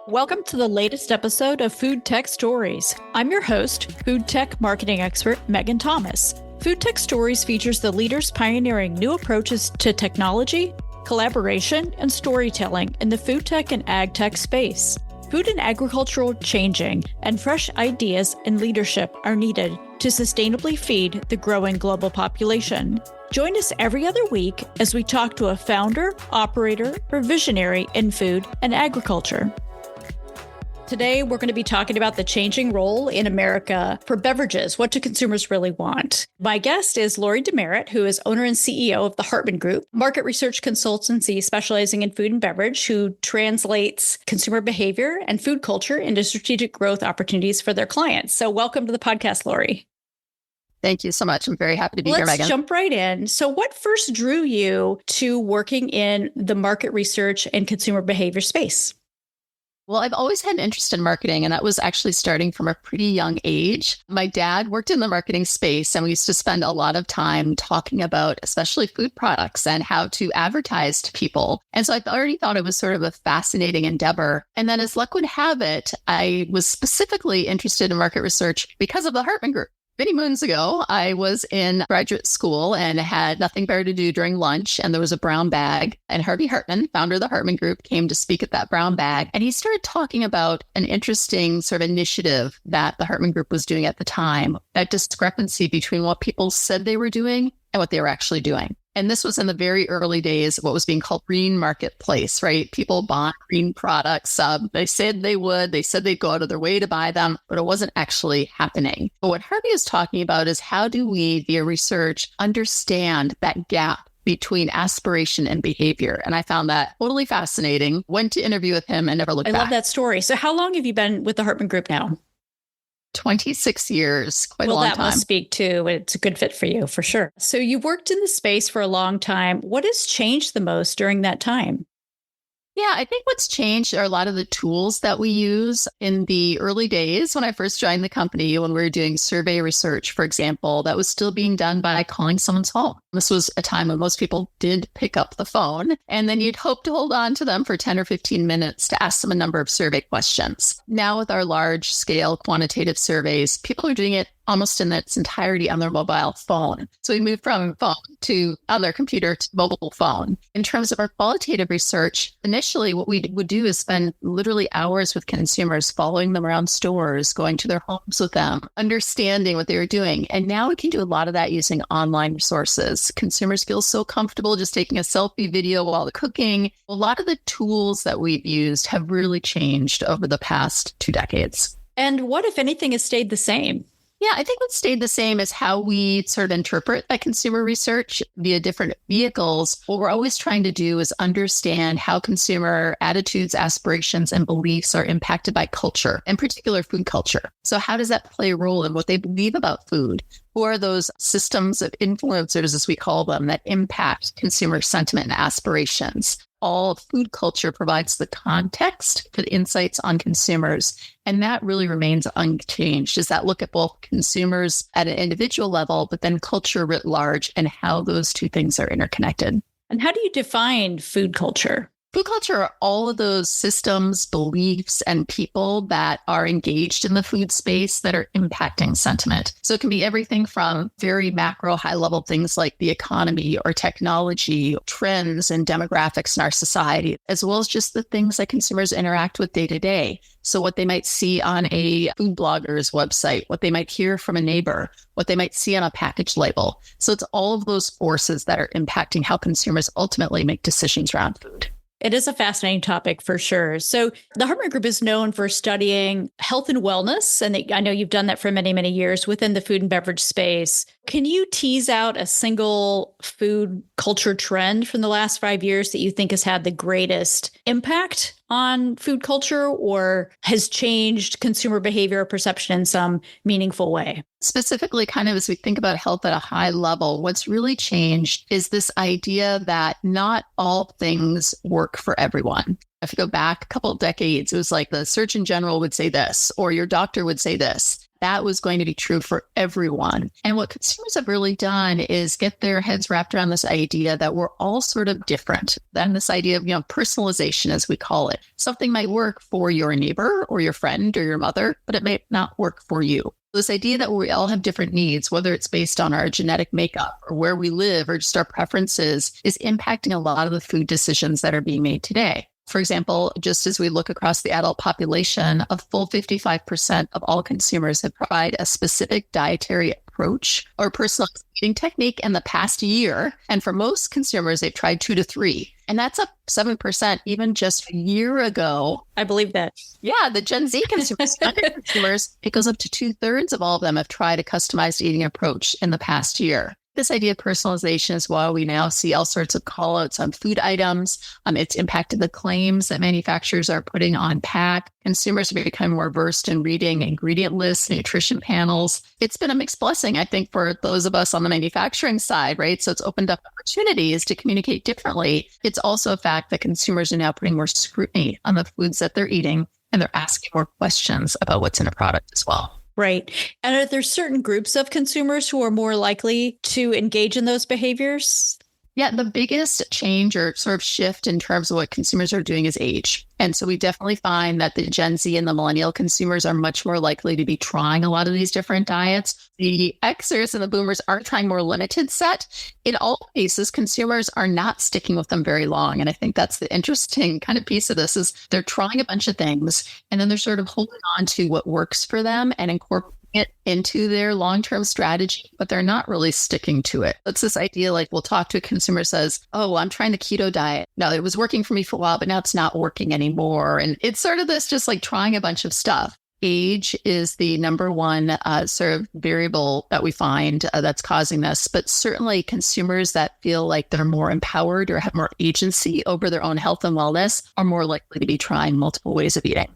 Welcome to the latest episode of FoodTech Stories. I'm your host, FoodTech marketing expert Megan Thomas. FoodTech Stories features the leaders pioneering new approaches to technology, collaboration, and storytelling in the food tech and ag tech space. Food and agricultural changing and fresh ideas and leadership are needed to sustainably feed the growing global population. Join us every other week as we talk to a founder, operator, or visionary in food and agriculture. Today, we're going to be talking about the changing role in America for beverages. What do consumers really want? My guest is Laurie Demeritt, who is owner and CEO of the Hartman Group, market research consultancy specializing in food and beverage, who translates consumer behavior and food culture into strategic growth opportunities for their clients. So welcome to the podcast, Laurie. Thank you so much. I'm very happy to be here, Megan. Let's jump right in. So what first drew you to working in the market research and consumer behavior space? Well, I've always had an interest in marketing, and that was actually starting from a pretty young age. My dad worked in the marketing space, and we used to spend a lot of time talking about especially food products and how to advertise to people. And so I already thought it was sort of a fascinating endeavor. And then as luck would have it, I was specifically interested in market research because of the Hartman Group. Many moons ago, I was in graduate school and had nothing better to do during lunch. And there was a brown bag. And Harvey Hartman, founder of the Hartman Group, came to speak at that brown bag. And he started talking about an interesting sort of initiative that the Hartman Group was doing at the time, that discrepancy between what people said they were doing and what they were actually doing. And this was in the very early days of what was being called green marketplace, right? People bought green products. They said they would. They said they'd go out of their way to buy them, but it wasn't actually happening. But what Harvey is talking about is how do we, via research, understand that gap between aspiration and behavior? And I found that totally fascinating. Went to interview with him and never looked back. I love that story. So how long have you been with the Hartman Group now? 26 years, quite a long time. Well, that must speak to it's a good fit for you, for sure. So you worked in the space for a long time. What has changed the most during that time? Yeah, I think what's changed are a lot of the tools that we use in the early days. When I first joined the company, when we were doing survey research, for example, that was still being done by calling someone's home. This was a time when most people did pick up the phone, and then you'd hope to hold on to them for 10 or 15 minutes to ask them a number of survey questions. Now with our large scale quantitative surveys, people are doing it almost in its entirety on their mobile phone. So we moved from phone to on their computer to mobile phone. In terms of our qualitative research, initially what we would do is spend literally hours with consumers, following them around stores, going to their homes with them, understanding what they were doing. And now we can do a lot of that using online resources. Consumers feel so comfortable just taking a selfie video while they're cooking. A lot of the tools that we've used have really changed over the past 2 decades. And what, if anything, has stayed the same? Yeah, I think what stayed the same is how we sort of interpret that consumer research via different vehicles. What we're always trying to do is understand how consumer attitudes, aspirations, and beliefs are impacted by culture, in particular food culture. So how does that play a role in what they believe about food? Who are those systems of influencers, as we call them, that impact consumer sentiment and aspirations? All food culture provides the context for the insights on consumers. And that really remains unchanged, is that look at both consumers at an individual level, but then culture writ large and how those two things are interconnected. And how do you define food culture? Food culture are all of those systems, beliefs, and people that are engaged in the food space that are impacting sentiment. So it can be everything from very macro, high-level things like the economy or technology, trends and demographics in our society, as well as just the things that consumers interact with day to day. So what they might see on a food blogger's website, what they might hear from a neighbor, what they might see on a package label. So it's all of those forces that are impacting how consumers ultimately make decisions around food. It is a fascinating topic for sure. So the Hartman Group is known for studying health and wellness, and I know you've done that for many, many years within the food and beverage space. Can you tease out a single food culture trend from the last 5 years that you think has had the greatest impact on food culture or has changed consumer behavior or perception in some meaningful way? Specifically, kind of as we think about health at a high level, what's really changed is this idea that not all things work for everyone. If you go back a couple of decades, it was like the Surgeon General would say this, or your doctor would say this. that was going to be true for everyone. And what consumers have really done is get their heads wrapped around this idea that we're all sort of different. Then this idea of, personalization, as we call it. Something might work for your neighbor or your friend or your mother, but it may not work for you. This idea that we all have different needs, whether it's based on our genetic makeup or where we live or just our preferences, is impacting a lot of the food decisions that are being made today. For example, just as we look across the adult population, a full 55% of all consumers have tried a specific dietary approach or personalized eating technique in the past year. And for most consumers, they've tried 2 to 3. And that's up 7% even just a year ago. I believe that. Yeah, the Gen Z consumers, younger consumers, it goes up to 2/3 of all of them have tried a customized eating approach in the past year. This idea of personalization is why we now see all sorts of call-outs on food items. It's impacted the claims that manufacturers are putting on pack. Consumers are becoming more versed in reading ingredient lists, nutrition panels. It's been a mixed blessing, I think, for those of us on the manufacturing side, right? So it's opened up opportunities to communicate differently. It's also a fact that consumers are now putting more scrutiny on the foods that they're eating, and they're asking more questions about what's in a product as well. Right. And are there certain groups of consumers who are more likely to engage in those behaviors? Yeah, the biggest change or sort of shift in terms of what consumers are doing is age. And so we definitely find that the Gen Z and the millennial consumers are much more likely to be trying a lot of these different diets. The Xers and the boomers are trying more limited set. In all cases, consumers are not sticking with them very long. And I think that's the interesting kind of piece of this is they're trying a bunch of things and then they're sort of holding on to what works for them and incorporating it into their long-term strategy, but they're not really sticking to it. It's this idea like we'll talk to a consumer says, oh, I'm trying the keto diet. No, it was working for me for a while, but now it's not working anymore. And it's sort of this just like trying a bunch of stuff. Age is the number one sort of variable that we find that's causing this. But certainly consumers that feel like they're more empowered or have more agency over their own health and wellness are more likely to be trying multiple ways of eating.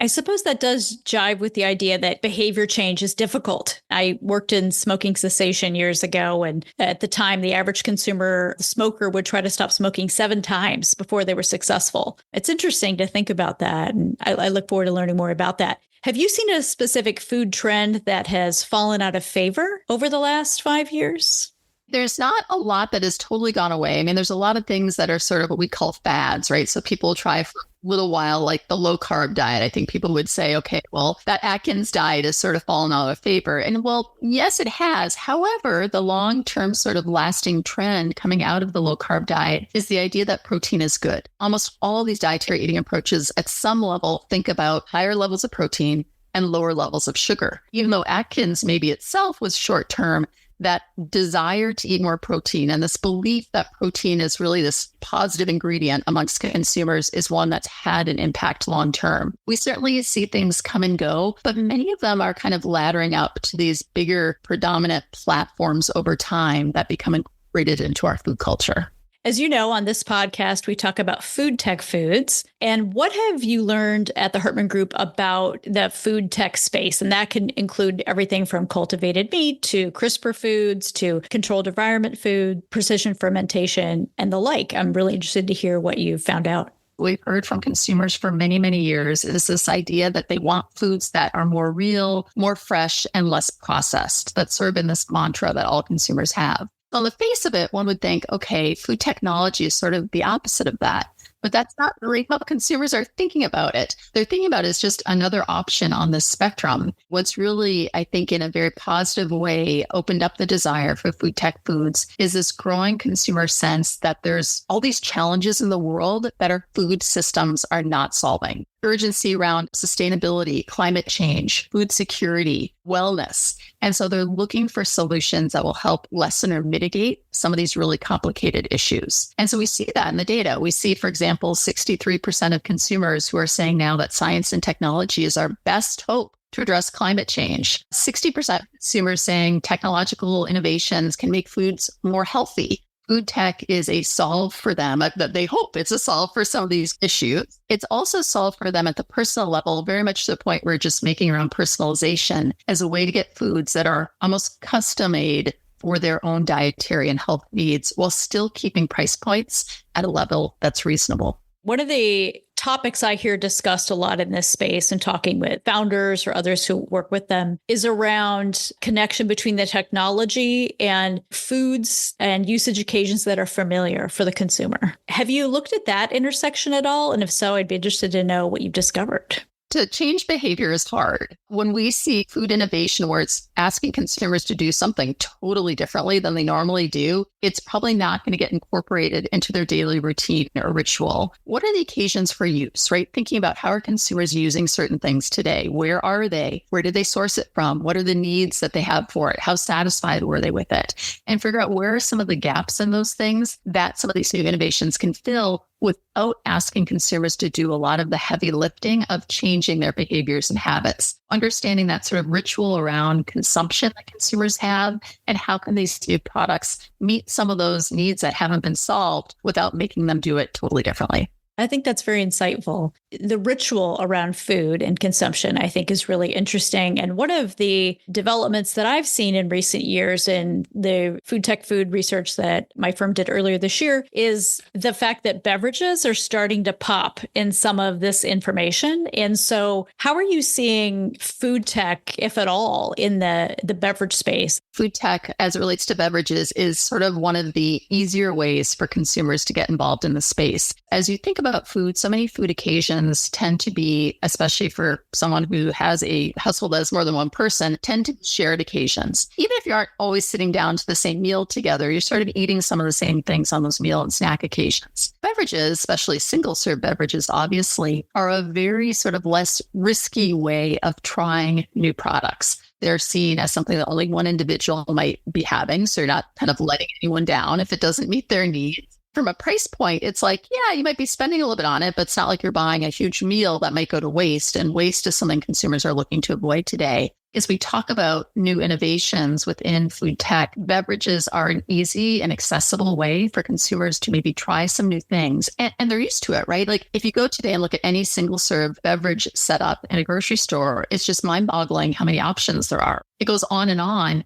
I suppose that does jive with the idea that behavior change is difficult. I worked in smoking cessation years ago, and at the time, the average consumer smoker would try to stop smoking 7 times before they were successful. It's interesting to think about that, and I look forward to learning more about that. Have you seen a specific food trend that has fallen out of favor over the last 5 years? There's not a lot that has totally gone away. I mean, there's a lot of things that are sort of what we call fads, right? So people try for a little while, like the low carb diet. I think people would say, okay, well, that Atkins diet has sort of fallen out of favor. And well, yes, it has. However, the long-term sort of lasting trend coming out of the low carb diet is the idea that protein is good. Almost all of these dietary eating approaches at some level think about higher levels of protein and lower levels of sugar. Even though Atkins maybe itself was short-term, that desire to eat more protein and this belief that protein is really this positive ingredient amongst consumers is one that's had an impact long term. We certainly see things come and go, but many of them are kind of laddering up to these bigger predominant platforms over time that become incorporated into our food culture. As you know, on this podcast, we talk about food tech foods. And what have you learned at the Hartman Group about the food tech space? And that can include everything from cultivated meat to CRISPR foods to controlled environment food, precision fermentation, and the like. I'm really interested to hear what you found out. We've heard from consumers for many, many years is this idea that they want foods that are more real, more fresh, and less processed. That's sort of been this mantra that all consumers have. On the face of it, one would think, okay, food technology is sort of the opposite of that. But that's not really how consumers are thinking about it. They're thinking about it as just another option on the spectrum. What's really, I think, in a very positive way, opened up the desire for food tech foods is this growing consumer sense that there's all these challenges in the world that our food systems are not solving. Urgency around sustainability, climate change, food security, wellness. And so they're looking for solutions that will help lessen or mitigate some of these really complicated issues. And so we see that in the data. We see, for example, 63% of consumers who are saying now that science and technology is our best hope to address climate change. 60% of consumers saying technological innovations can make foods more healthy. Food tech is a solve for them, that they hope it's a solve for some of these issues. It's also solve for them at the personal level, very much to the point where just making around personalization as a way to get foods that are almost custom made for their own dietary and health needs while still keeping price points at a level that's reasonable. One of the topics I hear discussed a lot in this space and talking with founders or others who work with them is around connection between the technology and foods and usage occasions that are familiar for the consumer. Have you looked at that intersection at all? And if so, I'd be interested to know what you've discovered. To change behavior is hard. When we see food innovation where it's asking consumers to do something totally differently than they normally do, it's probably not going to get incorporated into their daily routine or ritual. What are the occasions for use, right? Thinking about how are consumers using certain things today? Where are they? Where did they source it from? What are the needs that they have for it? How satisfied were they with it? And figure out where are some of the gaps in those things that some of these new innovations can fill without asking consumers to do a lot of the heavy lifting of changing their behaviors and habits. Understanding that sort of ritual around consumption that consumers have and how can these new products meet some of those needs that haven't been solved without making them do it totally differently. I think that's very insightful. The ritual around food and consumption, I think, is really interesting. And one of the developments that I've seen in recent years in the FoodTech food research that my firm did earlier this year is the fact that beverages are starting to pop in some of this information. And so how are you seeing FoodTech, if at all, in the beverage space? FoodTech, as it relates to beverages, is sort of one of the easier ways for consumers to get involved in the space. As you think about food, so many food occasions tend to be, especially for someone who has a household that has more than one person, tend to be shared occasions. Even if you aren't always sitting down to the same meal together, you're sort of eating some of the same things on those meal and snack occasions. Beverages, especially single-serve beverages, obviously, are a very sort of less risky way of trying new products. They're seen as something that only one individual might be having, so you're not kind of letting anyone down if it doesn't meet their needs. From a price point, it's like, yeah, you might be spending a little bit on it, but it's not like you're buying a huge meal that might go to waste. And waste is something consumers are looking to avoid today. As we talk about new innovations within food tech, beverages are an easy and accessible way for consumers to maybe try some new things. And they're used to it, right? Like if you go today and look at any single serve beverage setup in a grocery store, it's just mind-boggling how many options there are. It goes on.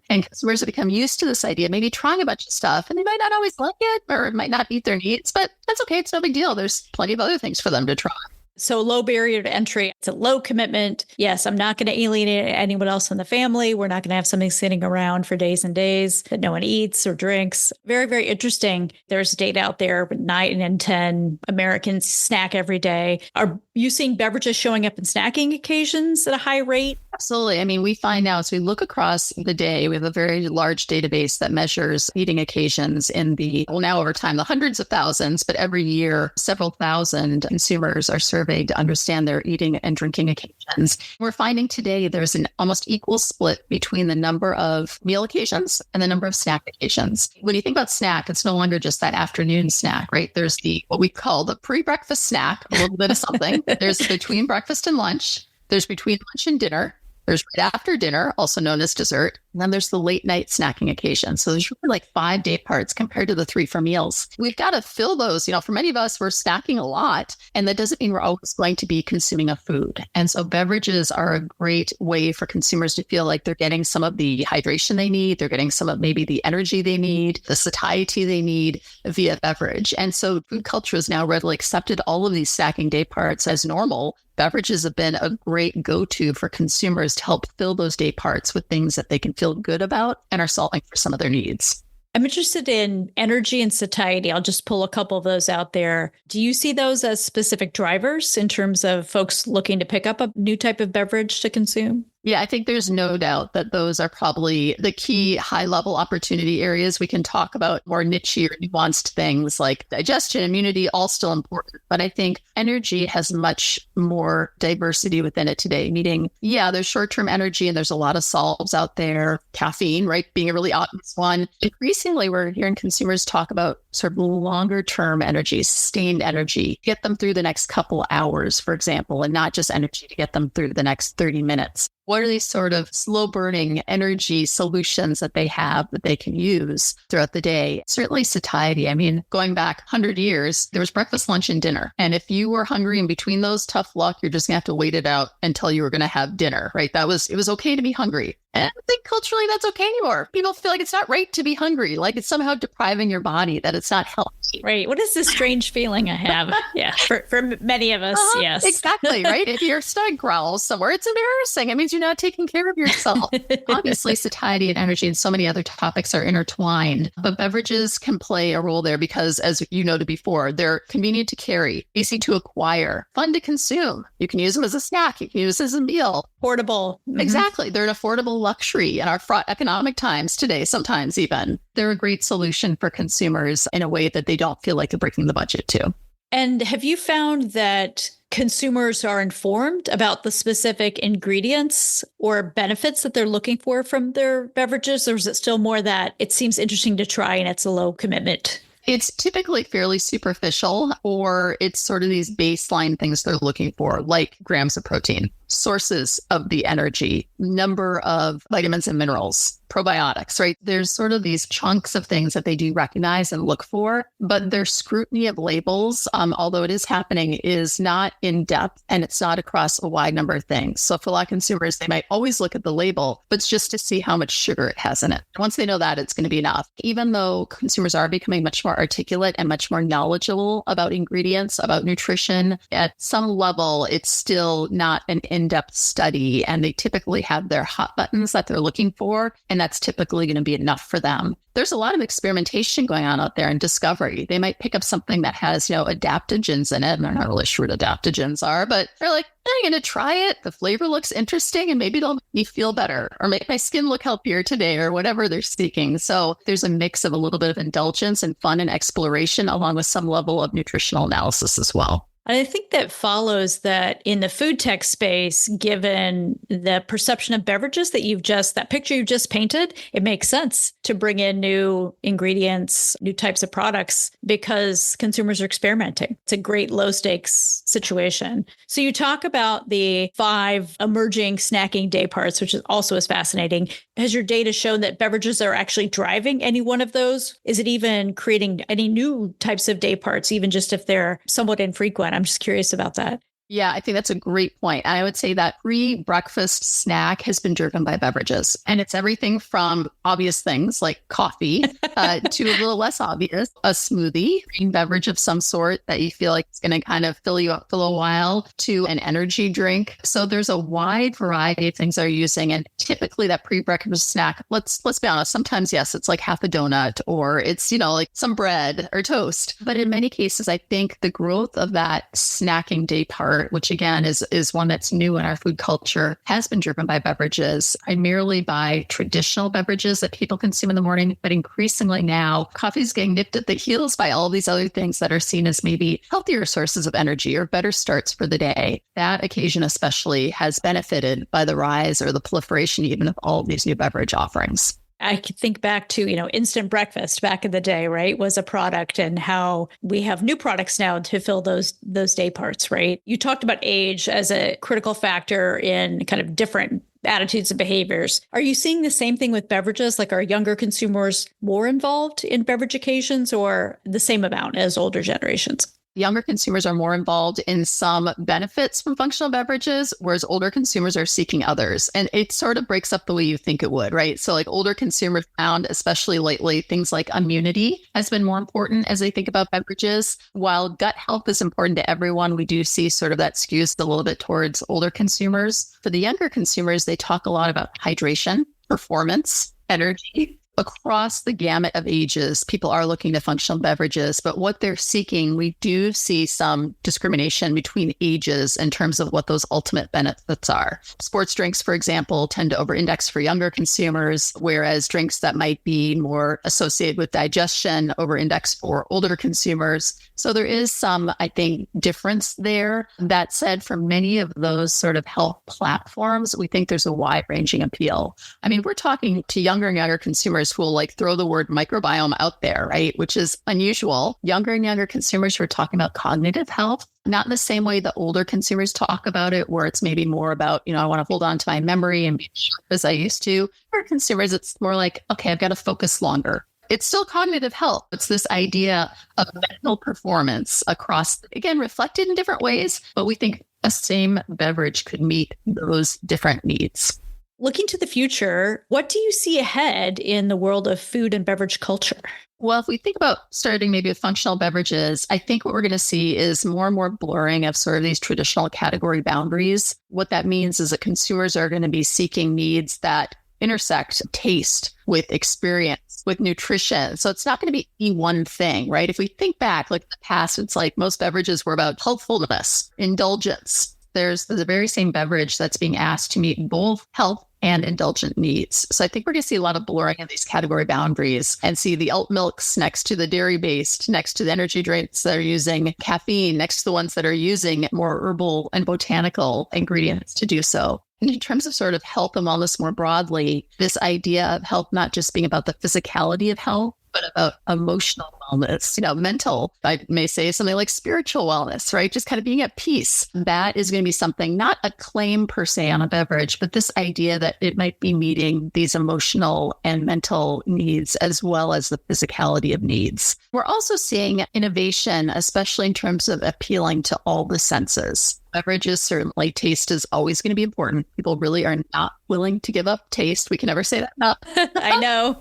And consumers have become used to this idea, maybe trying a bunch of stuff, and they might not always like it or it might not meet their needs, but that's okay. It's no big deal. There's plenty of other things for them to try. So low barrier to entry. It's a low commitment. Yes, I'm not going to alienate anyone else in the family. We're not going to have something sitting around for days and days that no one eats or drinks. Very, very interesting. There's data out there, 9 in 10 Americans snack every day. Are you seeing beverages showing up in snacking occasions at a high rate? Absolutely. I mean, we find now as we look across the day, we have a very large database that measures eating occasions in now over time, the hundreds of thousands, but every year, several thousand consumers are surveyed to understand their eating and drinking occasions. We're finding today there's an almost equal split between the number of meal occasions and the number of snack occasions. When you think about snack, it's no longer just that afternoon snack, right? There's what we call the pre-breakfast snack, a little bit of something. There's between breakfast and lunch. There's between lunch and dinner. There's right after dinner, also known as dessert. And then there's the late night snacking occasion. So there's really like 5 day parts compared to the 3 for meals. We've got to fill those. For many of us, we're snacking a lot. And that doesn't mean we're always going to be consuming a food. And so beverages are a great way for consumers to feel like they're getting some of the hydration they need. They're getting some of maybe the energy they need, the satiety they need via beverage. And so food culture has now readily accepted all of these snacking day parts as normal. Beverages have been a great go-to for consumers to help fill those day parts with things that they can feel good about and are solving for some of their needs. I'm interested in energy and satiety. I'll just pull a couple of those out there. Do you see those as specific drivers in terms of folks looking to pick up a new type of beverage to consume? Yeah, I think there's no doubt that those are probably the key high-level opportunity areas. We can talk about more niche or nuanced things like digestion, immunity, all still important. But I think energy has much more diversity within it today, meaning, there's short-term energy and there's a lot of solves out there. Caffeine, right, being a really obvious one. Increasingly, we're hearing consumers talk about sort of longer-term energy, sustained energy, get them through the next couple hours, for example, and not just energy to get them through the next 30 minutes. What are these sort of slow burning energy solutions that they have that they can use throughout the day? Certainly satiety. I mean, going back 100 years, there was breakfast, lunch, and dinner. And if you were hungry in between those, tough luck, you're just going to have to wait it out until you were going to have dinner, right? It was okay to be hungry. And I don't think culturally that's okay anymore. People feel like it's not right to be hungry, like it's somehow depriving your body, that it's not healthy. Right. What is this strange feeling I have? Yeah. For many of us, yes. Exactly. Right. If your stomach growls somewhere, it's embarrassing. It means you're not taking care of yourself. Obviously, satiety and energy and so many other topics are intertwined, but beverages can play a role there because, as you noted before, they're convenient to carry, easy to acquire, fun to consume. You can use them as a snack. You can use them as a meal. Portable. Mm-hmm. Exactly. They're an affordable luxury in our fraught economic times today, sometimes even. They're a great solution for consumers in a way that they don't feel like they're breaking the budget too. And have you found that consumers are informed about the specific ingredients or benefits that they're looking for from their beverages? Or is it still more that it seems interesting to try and it's a low commitment? It's typically fairly superficial, or it's sort of these baseline things they're looking for, like grams of protein, sources of the energy, number of vitamins and minerals, probiotics, right? There's sort of these chunks of things that they do recognize and look for, but their scrutiny of labels, although it is happening, is not in depth and it's not across a wide number of things. So for a lot of consumers, they might always look at the label, but it's just to see how much sugar it has in it. Once they know that, it's going to be enough. Even though consumers are becoming much more articulate and much more knowledgeable about ingredients, about nutrition, at some level, it's still not an in-depth study, and they typically have their hot buttons that they're looking for, and that's typically going to be enough for them. There's a lot of experimentation going on out there and discovery. They might pick up something that has, adaptogens in it, and they're not really sure what adaptogens are, but they're like, I'm going to try it. The flavor looks interesting, and maybe it'll make me feel better or make my skin look healthier today, or whatever they're seeking. So there's a mix of a little bit of indulgence and fun and exploration, along with some level of nutritional analysis as well. I think that follows that in the food tech space, given the perception of beverages that picture you just painted, it makes sense to bring in new ingredients, new types of products, because consumers are experimenting. It's a great low stakes situation. So you talk about the 5 emerging snacking day parts, which is fascinating. Has your data shown that beverages are actually driving any one of those? Is it even creating any new types of day parts, even just if they're somewhat infrequent? I'm just curious about that. Yeah, I think that's a great point. I would say that pre-breakfast snack has been driven by beverages. And it's everything from obvious things like coffee to a little less obvious, a smoothie, green beverage of some sort that you feel like it's going to kind of fill you up for a little while, to an energy drink. So there's a wide variety of things they're using. And typically that pre-breakfast snack, let's be honest, sometimes, yes, it's like half a donut, or it's, like some bread or toast. But in many cases, I think the growth of that snacking day part, which again is one that's new in our food culture, has been driven by beverages, primarily by traditional beverages that people consume in the morning. But increasingly now, coffee is getting nipped at the heels by all these other things that are seen as maybe healthier sources of energy or better starts for the day. That occasion especially has benefited by the rise or the proliferation even of all of these new beverage offerings. I could think back to, instant breakfast back in the day, right, was a product, and how we have new products now to fill those day parts, right? You talked about age as a critical factor in kind of different attitudes and behaviors. Are you seeing the same thing with beverages? Like, are younger consumers more involved in beverage occasions, or the same amount as older generations? Younger consumers are more involved in some benefits from functional beverages, whereas older consumers are seeking others. And it sort of breaks up the way you think it would, right? So like older consumers found, especially lately, things like immunity has been more important as they think about beverages. While gut health is important to everyone, we do see sort of that skews a little bit towards older consumers. For the younger consumers, they talk a lot about hydration, performance, energy. Across the gamut of ages, people are looking to functional beverages, but what they're seeking, we do see some discrimination between ages in terms of what those ultimate benefits are. Sports drinks, for example, tend to over-index for younger consumers, whereas drinks that might be more associated with digestion over-index for older consumers. So there is some, I think, difference there. That said, for many of those sort of health platforms, we think there's a wide-ranging appeal. I mean, we're talking to younger and younger consumers who will like throw the word microbiome out there, right? Which is unusual. Younger and younger consumers who are talking about cognitive health, not in the same way that older consumers talk about it, where it's maybe more about, I want to hold on to my memory and be sharp as I used to. For consumers, it's more like, okay, I've got to focus longer. It's still cognitive health. It's this idea of mental performance across, again, reflected in different ways, but we think a same beverage could meet those different needs. Looking to the future, what do you see ahead in the world of food and beverage culture? Well, if we think about starting maybe with functional beverages, I think what we're going to see is more and more blurring of sort of these traditional category boundaries. What that means is that consumers are going to be seeking needs that intersect taste with experience, with nutrition. So it's not going to be one thing, right? If we think back, like in the past, it's like most beverages were about healthfulness, indulgence. There's the very same beverage that's being asked to meet both health and indulgent needs. So I think we're going to see a lot of blurring of these category boundaries and see the alt milks next to the dairy-based, next to the energy drinks that are using caffeine, next to the ones that are using more herbal and botanical ingredients to do so. And in terms of sort of health and wellness more broadly, this idea of health not just being about the physicality of health, but about emotional wellness, mental, I may say something like spiritual wellness, right? Just kind of being at peace. That is going to be something, not a claim per se on a beverage, but this idea that it might be meeting these emotional and mental needs as well as the physicality of needs. We're also seeing innovation, especially in terms of appealing to all the senses. Beverages, certainly taste is always going to be important. People really are not willing to give up taste. We can never say that enough. I know.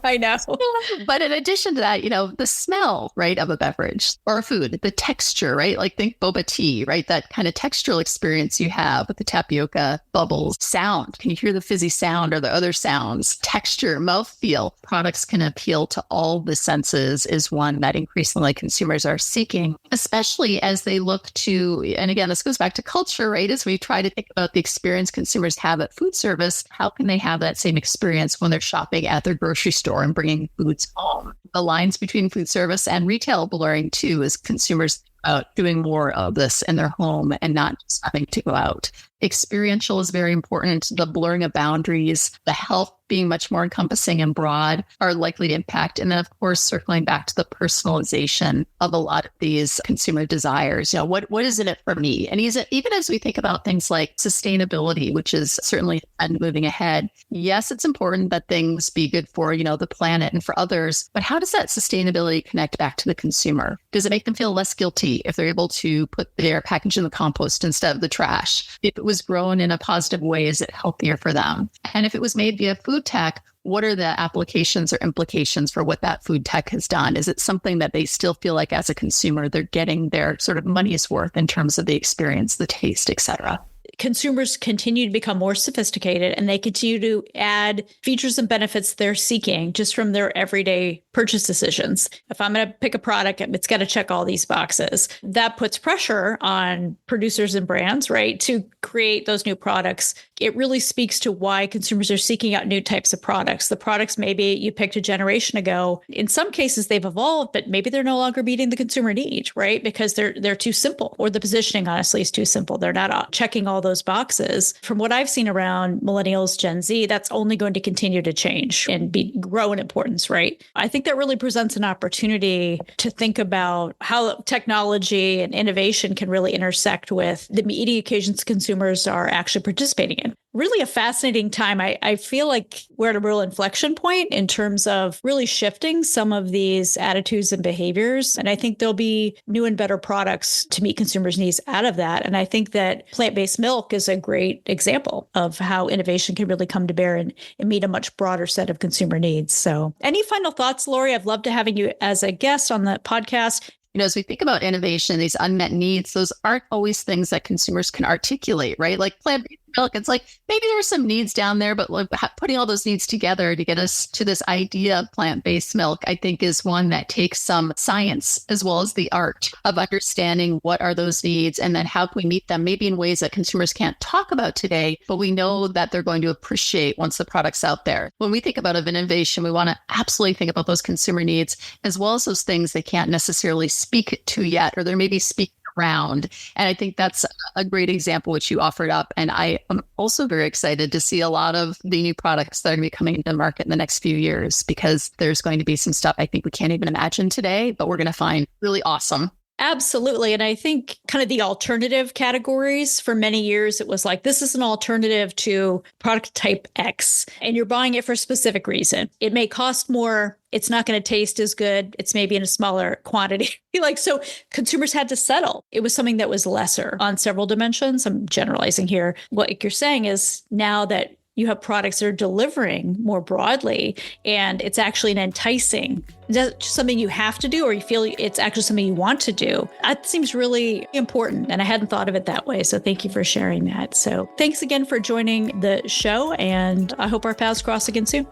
But in addition to that, the smell, right, of a beverage or a food, the texture, right? Like think boba tea, right? That kind of textural experience you have with the tapioca bubbles. Sound. Can you hear the fizzy sound or the other sounds? Texture, mouthfeel. Products can appeal to all the senses is one that increasingly consumers are seeking, especially as they look to, and again, this goes back to culture, right? As we try to think about the experience consumers have at food service, how can they have that same experience when they're shopping at their grocery store and bringing foods home? The lines between food service and retail blurring too, as consumers think about doing more of this in their home and not just having to go out. Experiential is very important. The blurring of boundaries, the health being much more encompassing and broad are likely to impact. And then, of course, circling back to the personalization of a lot of these consumer desires. What is in it for me? And even as we think about things like sustainability, which is certainly moving ahead, yes, it's important that things be good for, the planet and for others. But how does that sustainability connect back to the consumer? Does it make them feel less guilty if they're able to put their package in the compost instead of the trash? If it was grown in a positive way, is it healthier for them? And if it was made via food tech, what are the applications or implications for what that food tech has done? Is it something that they still feel like as a consumer, they're getting their sort of money's worth in terms of the experience, the taste, et cetera? Consumers continue to become more sophisticated and they continue to add features and benefits they're seeking just from their everyday purchase decisions. If I'm going to pick a product, it's got to check all these boxes. That puts pressure on producers and brands, right, to create those new products. It really speaks to why consumers are seeking out new types of products. The products maybe you picked a generation ago. In some cases, they've evolved, but maybe they're no longer meeting the consumer need, right? Because they're too simple, or the positioning, honestly, is too simple. They're not checking all those boxes. From what I've seen around millennials, Gen Z, that's only going to continue to change and grow in importance, right? I think that really presents an opportunity to think about how technology and innovation can really intersect with the eating occasions consumers are actually participating in. Really a fascinating time. I feel like we're at a real inflection point in terms of really shifting some of these attitudes and behaviors. And I think there'll be new and better products to meet consumers' needs out of that. And I think that plant-based milk is a great example of how innovation can really come to bear and meet a much broader set of consumer needs. So any final thoughts, Laurie? I've loved to having you as a guest on the podcast. As we think about innovation, these unmet needs, those aren't always things that consumers can articulate, right? Like plant-based milk, it's like maybe there are some needs down there, but putting all those needs together to get us to this idea of plant-based milk, I think is one that takes some science as well as the art of understanding what are those needs and then how can we meet them, maybe in ways that consumers can't talk about today, but we know that they're going to appreciate once the product's out there. When we think about innovation, we want to absolutely think about those consumer needs as well as those things they can't necessarily speak to yet, or they're maybe speaking around. And I think that's a great example, which you offered up. And I am also very excited to see a lot of the new products that are going to be coming into the market in the next few years, because there's going to be some stuff I think we can't even imagine today, but we're going to find really awesome. Absolutely. And I think kind of the alternative categories for many years, it was like, this is an alternative to product type X, and you're buying it for a specific reason. It may cost more. It's not going to taste as good. It's maybe in a smaller quantity. So consumers had to settle. It was something that was lesser on several dimensions. I'm generalizing here. What you're saying is now that you have products that are delivering more broadly, and it's actually an enticing. Is that something you have to do, or you feel it's actually something you want to do? That seems really important, and I hadn't thought of it that way. So thank you for sharing that. So thanks again for joining the show, and I hope our paths cross again soon.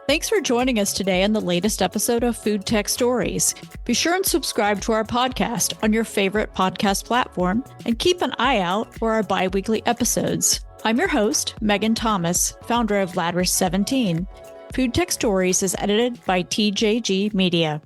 Thanks for joining us today on the latest episode of FoodTech Stories. Be sure and subscribe to our podcast on your favorite podcast platform, and keep an eye out for our bi-weekly episodes. I'm your host, Megan Thomas, founder of Ladder 17. FoodTech Stories is edited by TJG Media.